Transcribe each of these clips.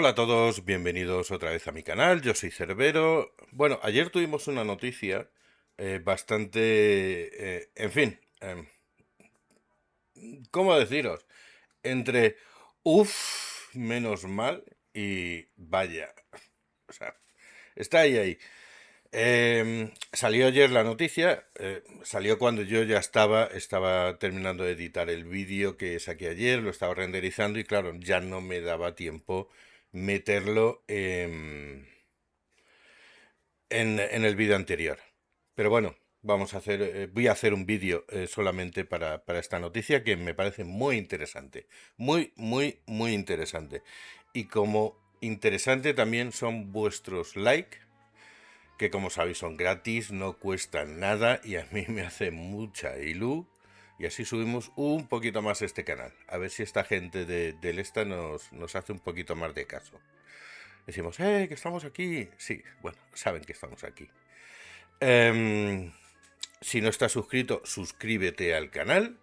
Hola a todos, bienvenidos otra vez a mi canal, yo soy Cerbero. Bueno, ayer tuvimos una noticia bastante, en fin, ¿cómo deciros? Entre uff, menos mal y vaya, o sea, está ahí. Salió ayer la noticia, salió cuando yo ya estaba terminando de editar el vídeo que saqué ayer, lo estaba renderizando y claro, ya no me daba tiempo meterlo en el vídeo anterior. Pero bueno, voy a hacer un vídeo solamente para esta noticia que me parece muy interesante. Muy interesante. Y como interesante también son vuestros likes, que como sabéis son gratis, no cuestan nada y a mí me hace mucha ilú. Y así subimos un poquito más este canal. A ver si esta gente del esta nos hace un poquito más de caso. Decimos, que estamos aquí. Sí, bueno, saben que estamos aquí. Em, si no estás suscrito, suscríbete al canal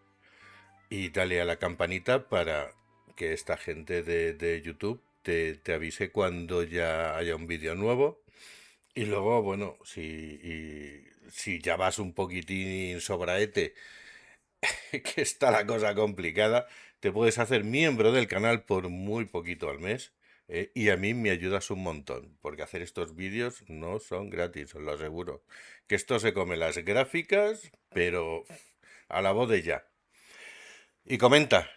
y dale a la campanita para que esta gente de YouTube te avise cuando ya haya un vídeo nuevo. Y luego, bueno, si ya vas un poquitín sobraete, que está la cosa complicada, te puedes hacer miembro del canal por muy poquito al mes. Y a mí me ayudas un montón, porque hacer estos vídeos no son gratis, os lo aseguro. Que esto se come las gráficas, pero a la voz de ya. Y comenta,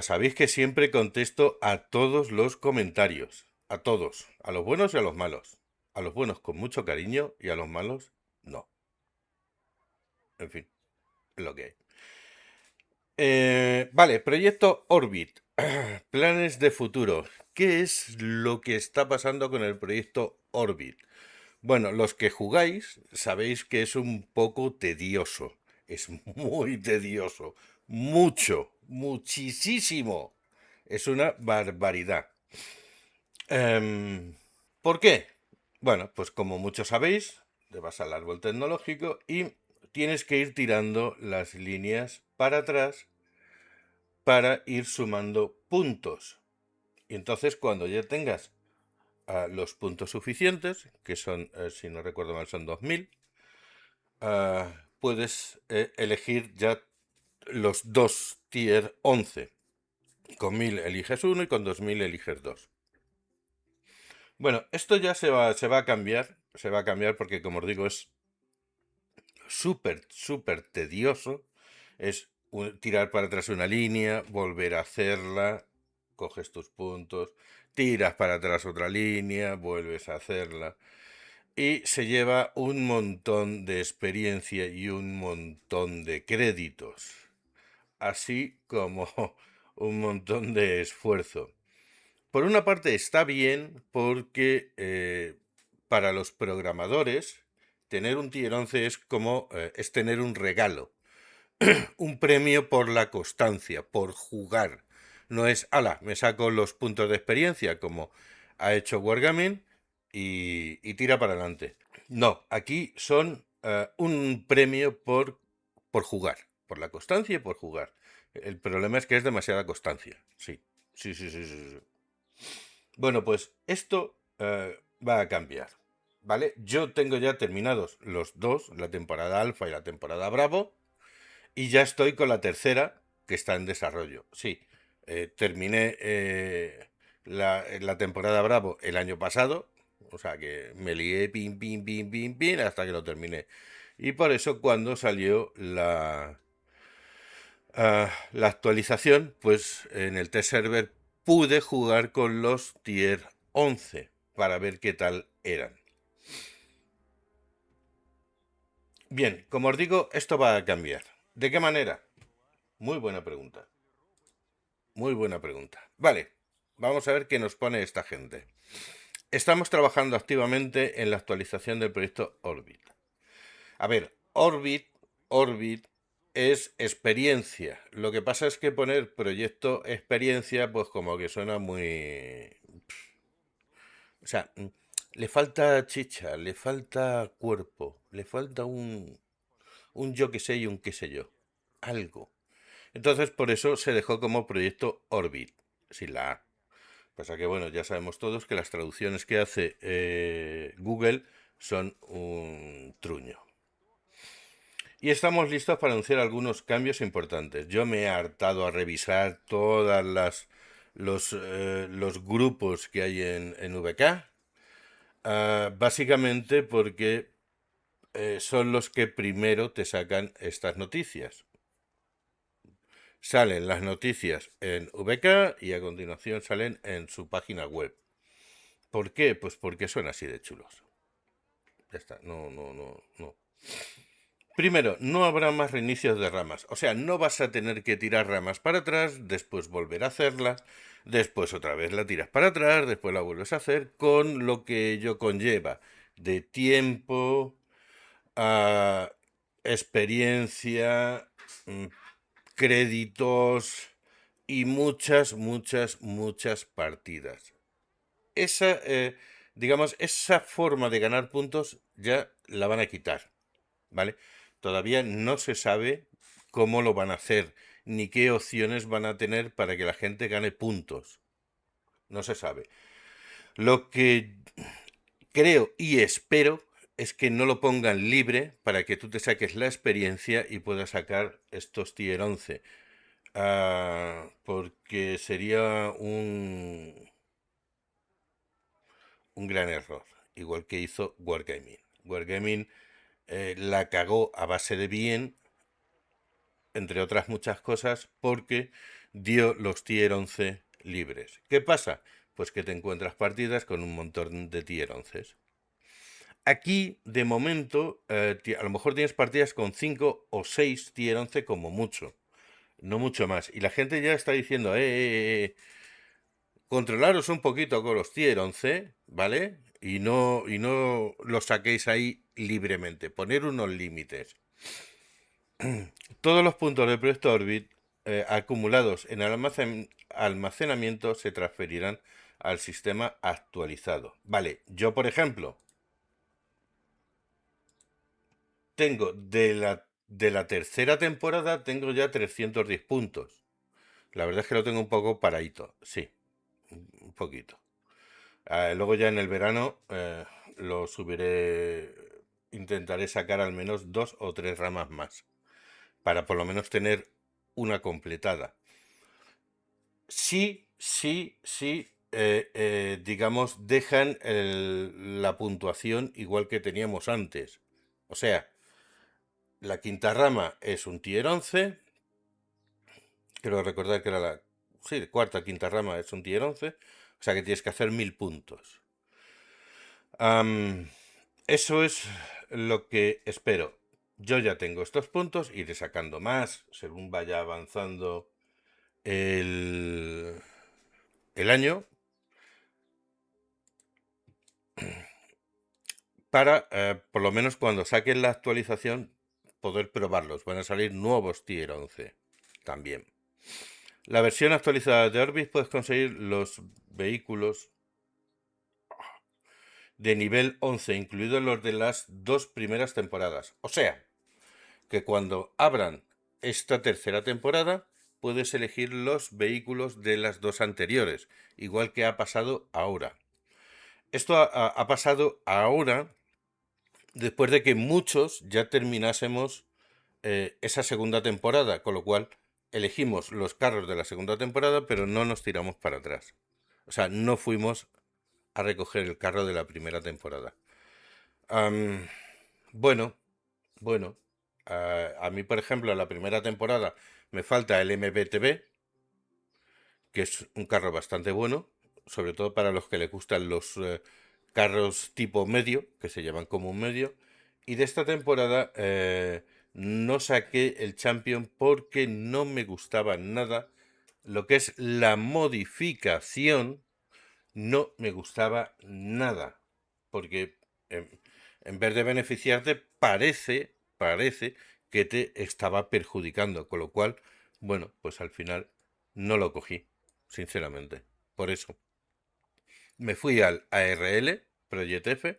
sabéis que siempre contesto a todos los comentarios, a todos, a los buenos y a los malos. A los buenos con mucho cariño y a los malos no. En fin, es lo que hay. Vale, proyecto Orbit. Planes de futuro. ¿Qué es lo que está pasando con el proyecto Orbit? Bueno, los que jugáis sabéis que es un poco tedioso. Es muy tedioso. Muchísimo. Es una barbaridad. ¿Por qué? Bueno, pues como muchos sabéis, te vas al árbol tecnológico y tienes que ir tirando las líneas para atrás para ir sumando puntos. Y entonces cuando ya tengas los puntos suficientes, que son, si no recuerdo mal, son 2000, puedes elegir ya los dos tier 11. Con 1000 eliges uno y con 2000 eliges dos. Bueno, esto ya se va a cambiar. Se va a cambiar porque, como os digo, es súper tedioso. Es tirar para atrás una línea, volver a hacerla, coges tus puntos, tiras para atrás otra línea, vuelves a hacerla. Y se lleva un montón de experiencia y un montón de créditos, así como un montón de esfuerzo. Por una parte está bien porque para los programadores tener un tier 11 es como es tener un regalo, un premio por la constancia, por jugar. No es, ala, me saco los puntos de experiencia como ha hecho Wargaming y tira para adelante. No, aquí son un premio por jugar, por la constancia y por jugar. El problema es que es demasiada constancia. Sí, sí. Bueno, pues esto va a cambiar, ¿vale? Yo tengo ya terminados los dos, la temporada alfa y la temporada bravo, y ya estoy con la tercera que está en desarrollo. Sí, terminé la temporada bravo el año pasado, o sea que me lié pin, hasta que lo terminé. Y por eso cuando salió la actualización, pues en el test server pude jugar con los tier 11 para ver qué tal eran. Bien, como os digo, esto va a cambiar. ¿De qué manera? Muy buena pregunta. Muy buena pregunta. Vale, vamos a ver qué nos pone esta gente. Estamos trabajando activamente en la actualización del proyecto Orbit. A ver, Orbit es experiencia. Lo que pasa es que poner proyecto experiencia, pues como que suena muy... O sea, le falta chicha, le falta cuerpo, le falta un yo que sé y un qué sé yo. Algo. Entonces, por eso se dejó como proyecto Orbit, sin la A. Pasa que, bueno, ya sabemos todos que las traducciones que hace Google son un truño. Y estamos listos para anunciar algunos cambios importantes. Yo me he hartado a revisar todas los grupos que hay en VK, básicamente porque son los que primero te sacan estas noticias. Salen las noticias en VK y a continuación salen en su página web. ¿Por qué? Pues porque son así de chulos. Ya está, no. Primero, no habrá más reinicios de ramas. O sea, no vas a tener que tirar ramas para atrás, después volver a hacerlas, después otra vez la tiras para atrás, después la vuelves a hacer, con lo que ello conlleva de tiempo, a experiencia, créditos y muchas partidas. Esa, digamos, esa forma de ganar puntos ya la van a quitar, ¿vale? Todavía no se sabe cómo lo van a hacer, ni qué opciones van a tener para que la gente gane puntos. No se sabe. Lo que creo y espero es que no lo pongan libre para que tú te saques la experiencia y puedas sacar estos tier 11. Porque sería un gran error, igual que hizo Wargaming. Wargaming la cagó a base de bien, entre otras muchas cosas, porque dio los tier 11 libres. ¿Qué pasa? Pues que te encuentras partidas con un montón de tier 11. Aquí, de momento, a lo mejor tienes partidas con 5 o 6 tier 11 como mucho, no mucho más. Y la gente ya está diciendo, controlaros un poquito con los tier 11, ¿vale? Y no lo saquéis ahí libremente, poner unos límites. Todos los puntos del proyecto Orbit acumulados en el almacenamiento se transferirán al sistema actualizado. Vale, yo por ejemplo tengo de la tercera temporada tengo ya 310 puntos. La verdad es que lo tengo un poco paradito, sí, un poquito. Luego ya en el verano lo subiré, intentaré sacar al menos 2 o 3 ramas más, para por lo menos tener una completada. Sí, digamos, dejan la puntuación igual que teníamos antes. O sea, la quinta rama es un tier 11. Quiero recordar que era la... Sí, cuarta, quinta rama es un tier 11. O sea que tienes que hacer 1000 puntos. Eso es lo que espero. Yo ya tengo estos puntos, iré sacando más según vaya avanzando el año, para, por lo menos cuando saquen la actualización, poder probarlos. Van a salir nuevos tier 11 también. La versión actualizada de Orbis puedes conseguir los vehículos de nivel 11, incluidos los de las 2 primeras temporadas. O sea, que cuando abran esta tercera temporada, puedes elegir los vehículos de las 2 anteriores, igual que ha pasado ahora. Esto ha pasado ahora después de que muchos ya terminásemos esa segunda temporada, con lo cual elegimos los carros de la segunda temporada, pero no nos tiramos para atrás. O sea, no fuimos a recoger el carro de la primera temporada. Bueno, bueno. A mí, por ejemplo, en la primera temporada me falta el MBTV, que es un carro bastante bueno, sobre todo para los que les gustan los carros tipo medio, que se llaman como un medio. Y de esta temporada no saqué el Champion porque no me gustaba nada. Lo que es la modificación no me gustaba nada. Porque en vez de beneficiarte, parece que te estaba perjudicando. Con lo cual, bueno, pues al final no lo cogí, sinceramente. Por eso. Me fui al ARL, Project F,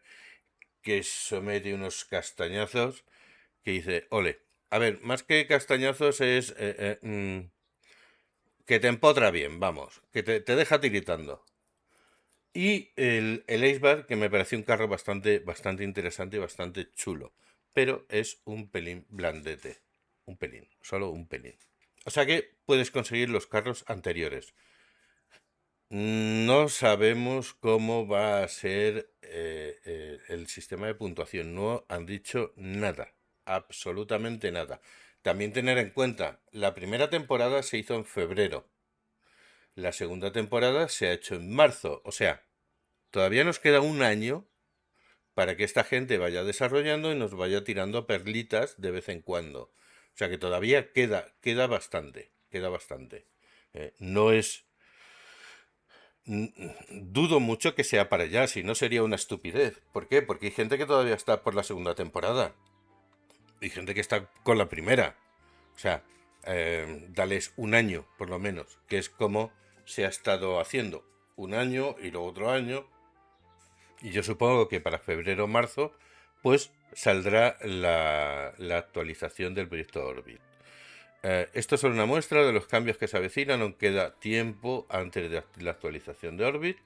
que somete unos castañazos que dice, ole. A ver, más que castañazos es que te empotra bien, vamos, que te deja tiritando. Y el Aceback, que me pareció un carro bastante interesante y bastante chulo. Pero es un pelín blandete. Un pelín, solo un pelín. O sea que puedes conseguir los carros anteriores. No sabemos cómo va a ser el sistema de puntuación. No han dicho nada. Absolutamente nada. También tener en cuenta, la primera temporada se hizo en febrero. La segunda temporada se ha hecho en marzo. O sea, todavía nos queda un año para que esta gente vaya desarrollando y nos vaya tirando perlitas de vez en cuando. O sea que todavía queda bastante, queda bastante. No es... Dudo mucho que sea para allá, si no sería una estupidez. ¿Por qué? Porque hay gente que todavía está por la segunda temporada. Y gente que está con la primera. O sea, dales un año, por lo menos, que es como se ha estado haciendo. Un año y luego otro año. Y yo supongo que para febrero o marzo, pues saldrá la actualización del proyecto Orbit. Esto es solo una muestra de los cambios que se avecinan, aún queda tiempo antes de la actualización de Orbit,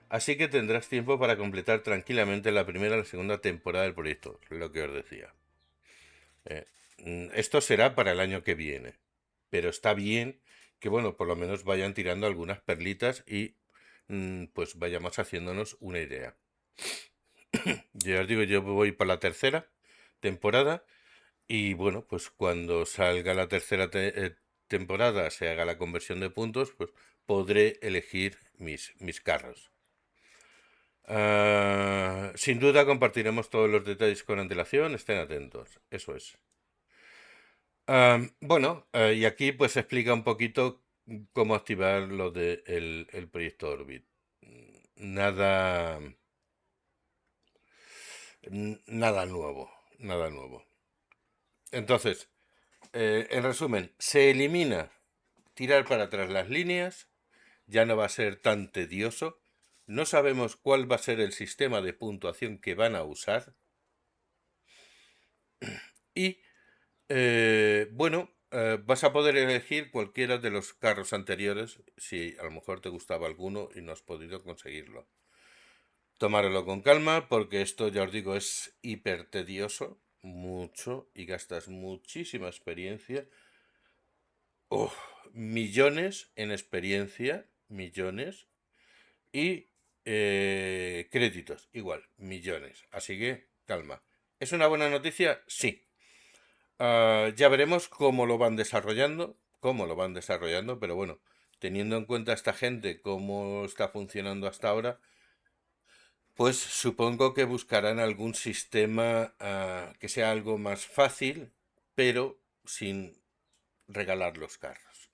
así que tendrás tiempo para completar tranquilamente la primera y la segunda temporada del proyecto, lo que os decía. Esto será para el año que viene, pero está bien que, bueno, por lo menos vayan tirando algunas perlitas y pues vayamos haciéndonos una idea. Yo ya os digo, yo voy por la tercera temporada y bueno, pues cuando salga la tercera temporada, se haga la conversión de puntos, pues podré elegir mis carros. Sin duda compartiremos todos los detalles con antelación, estén atentos, eso es. Bueno, y aquí pues se explica un poquito cómo activar lo del el proyecto Orbit. Nada, nada nuevo, nada nuevo. Entonces, en resumen, se elimina tirar para atrás las líneas, ya no va a ser tan tedioso. No sabemos cuál va a ser el sistema de puntuación que van a usar. Y bueno, vas a poder elegir cualquiera de los carros anteriores si a lo mejor te gustaba alguno y no has podido conseguirlo. Tomárelo con calma porque esto, ya os digo, es hiper tedioso, mucho, y gastas muchísima experiencia. ¡Oh! Millones en experiencia, millones, y créditos, igual, millones. Así que calma. ¿Es una buena noticia? Sí. Ya veremos cómo lo van desarrollando, pero bueno, teniendo en cuenta esta gente, cómo está funcionando hasta ahora, pues supongo que buscarán algún sistema que sea algo más fácil, pero sin regalar los carros.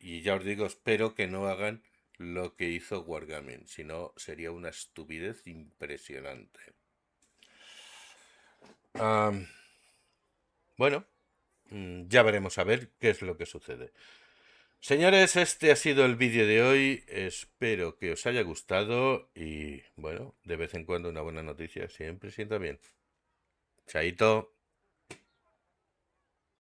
Y ya os digo, espero que no hagan lo que hizo Wargaming, si no sería una estupidez impresionante. Am, bueno, ya veremos a ver qué es lo que sucede. Señores, este ha sido el vídeo de hoy. Espero que os haya gustado y bueno, de vez en cuando una buena noticia siempre sienta bien. Chaito.